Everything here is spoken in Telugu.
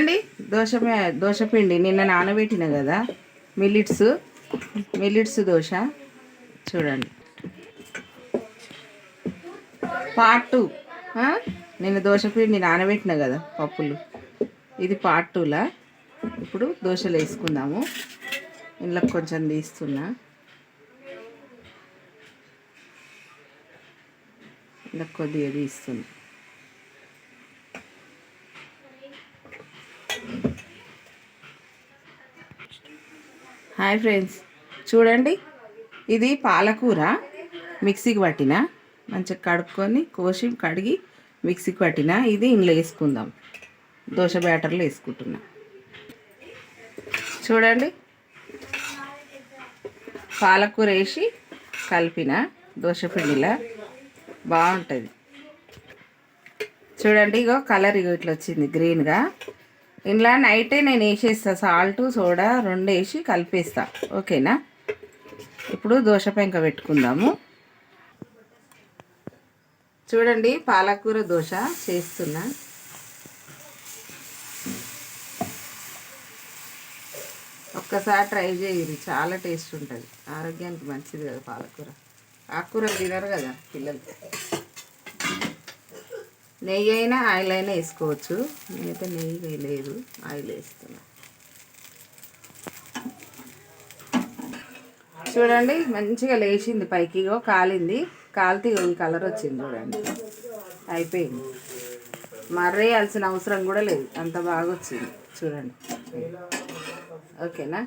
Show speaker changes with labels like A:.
A: చూడండి దోశ పిండి నిన్న నానబెట్టిన కదా, మిలిట్స్ దోశ. చూడండి పార్ట్ 2. నిన్న దోశ పిండి నానబెట్టిన కదా పప్పులు, ఇది పార్ట్ 2లా. ఇప్పుడు దోశలు వేసుకుందాము. ఇందులో కొంచెం తీస్తున్నా, ఇలా కొద్దిగా తీస్తున్నా. హాయ్ ఫ్రెండ్స్, చూడండి ఇది పాలకూర మిక్సీకి పట్టిన, మంచిగా కడుక్కొని కోసి కడిగి మిక్సీకి పట్టిన. ఇది ఇందులో వేసుకుందాం, దోశ బ్యాటర్లో వేసుకుంటున్నా. చూడండి పాలకూర వేసి కలిపిన దోశ పిండిలా బాగుంటుంది. చూడండి ఇగో కలర్ ఇట్లా వచ్చింది గ్రీన్గా. ఇంట్లో నైటే నేను వేసేస్తా, సాల్ట్ సోడా 2 వేసి కలిపేస్తా. ఓకేనా? ఇప్పుడు దోశ పెంక పెట్టుకుందాము. చూడండి పాలకూర దోశ చేస్తున్నా. ఒక్కసారి ట్రై చేయండి, చాలా టేస్ట్ ఉంటుంది, ఆరోగ్యానికి మంచిది కదా పాలకూర. ఆకుకూరలు తినరు కదా పిల్లలు. నెయ్యి అయినా ఆయిల్ అయినా వేసుకోవచ్చు. నేనైతే నెయ్యి వేయలేదు, ఆయిల్ వేస్తున్నా. చూడండి మంచిగా లేచింది పైకి, కాలింది. కాలితే ఈ కలర్ వచ్చింది. చూడండి అయిపోయింది, మర్రేయాల్సిన అవసరం కూడా లేదు, అంత బాగా వచ్చింది. చూడండి ఓకేనా?